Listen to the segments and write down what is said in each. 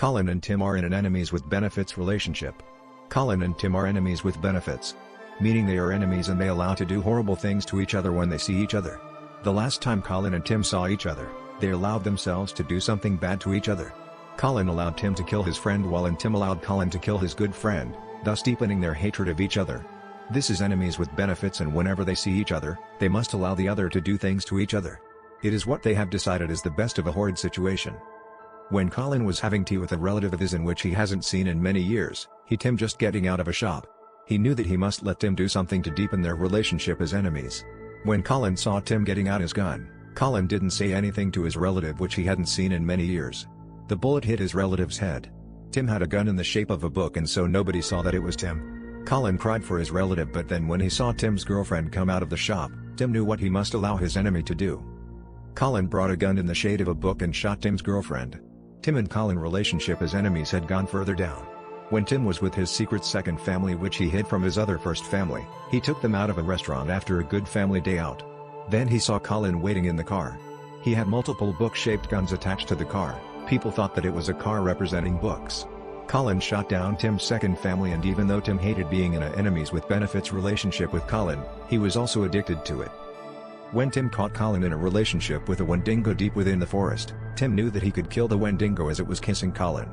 Colin and Tim are in an enemies with benefits relationship. Colin and Tim are enemies with benefits. Meaning they are enemies and they allow to do horrible things to each other when they see each other. The last time Colin and Tim saw each other, they allowed themselves to do something bad to each other. Colin allowed Tim to kill his friend while Tim allowed Colin to kill his good friend, thus deepening their hatred of each other. This is enemies with benefits, and whenever they see each other, they must allow the other to do things to each other. It is what they have decided is the best of a horrid situation. When Colin was having tea with a relative of his in which he hasn't seen in many years, Tim just getting out of a shop. He knew that he must let Tim do something to deepen their relationship as enemies. When Colin saw Tim getting out his gun, Colin didn't say anything to his relative which he hadn't seen in many years. The bullet hit his relative's head. Tim had a gun in the shape of a book and so nobody saw that it was Tim. Colin cried for his relative, but then when he saw Tim's girlfriend come out of the shop, Tim knew what he must allow his enemy to do. Colin brought a gun in the shade of a book and shot Tim's girlfriend. Tim and Colin relationship as enemies had gone further down. When Tim was with his secret second family which he hid from his other first family, he took them out of a restaurant after a good family day out. Then he saw Colin waiting in the car. He had multiple book-shaped guns attached to the car. People thought that it was a car representing books. Colin shot down Tim's second family, and even though Tim hated being in an enemies with benefits relationship with Colin, he was also addicted to it. When Tim caught Colin in a relationship with a Wendigo deep within the forest, Tim knew that he could kill the Wendigo as it was kissing Colin.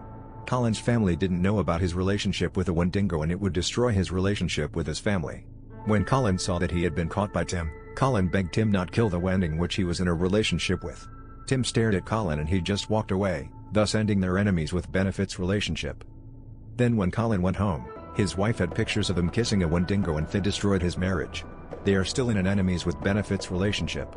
Colin's family didn't know about his relationship with a Wendigo and it would destroy his relationship with his family. When Colin saw that he had been caught by Tim, Colin begged Tim not kill the Wendigo which he was in a relationship with. Tim stared at Colin and he just walked away, thus ending their enemies with benefits relationship. Then when Colin went home, his wife had pictures of him kissing a Wendigo and they destroyed his marriage. They are still in an enemies with benefits relationship.